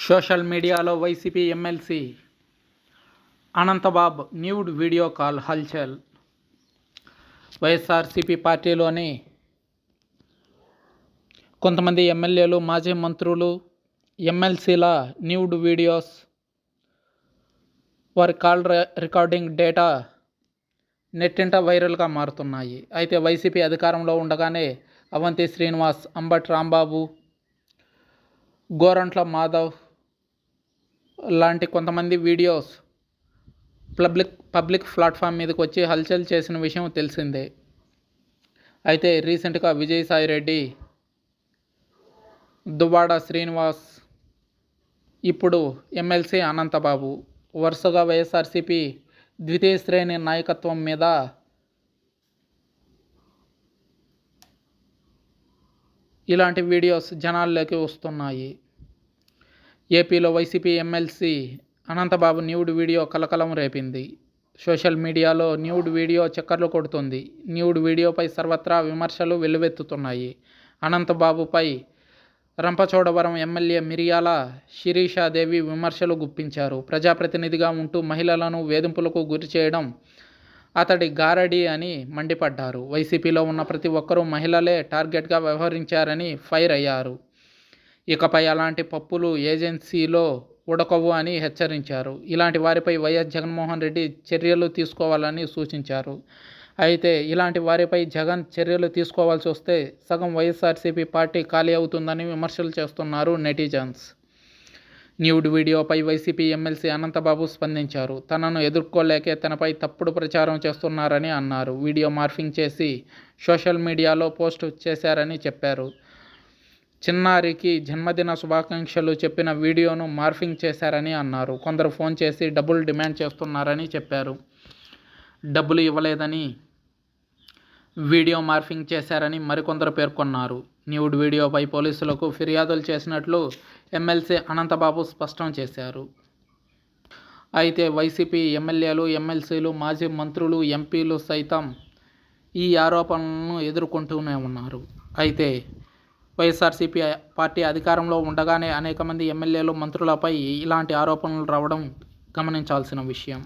Social మీడియాలో YCP MLC Anantha Babu nude video call హల్చల్. వైఎస్ఆర్సీపీ పార్టీలోని కొంతమంది ఎమ్మెల్యేలు, మాజీ మంత్రులు, ఎమ్మెల్సీల న్యూడ్ వీడియోస్, వారి కాల్ రికార్డింగ్ డేటా నెట్టింట వైరల్గా మారుతున్నాయి. అయితే వైసీపీ అధికారంలో ఉండగానే అవంతి శ్రీనివాస్, అంబటి రాంబాబు, గోరంట్ల మాధవ్ లాంటి కొంతమంది వీడియోస్ పబ్లిక్ ప్లాట్ఫామ్ మీదకి వచ్చి హల్చల్ చేసిన విషయం తెలిసిందే. అయితే రీసెంట్గా విజయసాయిరెడ్డి, దువ్వాడ శ్రీనివాస్, ఇప్పుడు ఎమ్మెల్సీ అనంతబాబు వరుసగా వైఎస్ఆర్సీపీ ద్వితీయ శ్రేణి నాయకత్వం మీద ఇలాంటి వీడియోస్ జనాల్లోకి వస్తున్నాయి. ఏపీలో YCP MLC Anantha Babu nude video కలకలం రేపింది. సోషల్ మీడియాలో న్యూడ్ వీడియో చక్కర్లు కొడుతుంది. న్యూడ్ వీడియోపై సర్వత్రా విమర్శలు వెల్లువెత్తుతున్నాయి. అనంతబాబుపై రంపచోడవరం ఎమ్మెల్యే మిరియాల శిరీషాదేవి విమర్శలు గుప్పించారు. ప్రజాప్రతినిధిగా ఉంటూ మహిళలను వేధింపులకు గురి చేయడం అతడి గారడీ అని మండిపడ్డారు. వైసీపీలో ఉన్న ప్రతి ఒక్కరూ మహిళలే టార్గెట్గా వ్యవహరించారని ఫైర్ అయ్యారు. ఇకపై అలాంటి పప్పులు ఏజెన్సీలో ఉడకవు అని హెచ్చరించారు. ఇలాంటి వారిపై వైఎస్ జగన్మోహన్ రెడ్డి చర్యలు తీసుకోవాలని సూచించారు. అయితే ఇలాంటి వారిపై జగన్ చర్యలు తీసుకోవాల్సి వస్తే సగం వైఎస్ఆర్సీపీ పార్టీ ఖాళీ అవుతుందని విమర్శలు చేస్తున్నారు నెటిజన్స్. న్యూడ్ వీడియోపై వైసీపీ ఎమ్మెల్సీ అనంతబాబు స్పందించారు. తనను ఎదుర్కోలేకే తనపై తప్పుడు ప్రచారం చేస్తున్నారని అన్నారు. వీడియో మార్ఫింగ్ చేసి సోషల్ మీడియాలో పోస్ట్ చేశారని చెప్పారు. చిన్నారికి జన్మదిన శుభాకాంక్షలు చెప్పిన వీడియోను మార్ఫింగ్ చేశారని అన్నారు. కొందరు ఫోన్ చేసి డబ్బులు డిమాండ్ చేస్తున్నారని చెప్పారు. డబ్బులు ఇవ్వలేదని వీడియో మార్ఫింగ్ చేశారని మరికొందరు పేర్కొన్నారు. న్యూడ్ వీడియోపై పోలీసులకు ఫిర్యాదులు చేసినట్లు ఎమ్మెల్సీ అనంతబాబు స్పష్టం చేశారు. అయితే వైసీపీ ఎమ్మెల్యేలు, ఎమ్మెల్సీలు, మాజీ మంత్రులు, ఎంపీలు సైతం ఈ ఆరోపణలను ఎదుర్కొంటూనే ఉన్నారు. అయితే వైఎస్ఆర్సీపీ పార్టీ అధికారంలో ఉండగానే అనేక మంది ఎమ్మెల్యేలు, మంత్రులపై ఇలాంటి ఆరోపణలు రావడం గమనించాల్సిన విషయం.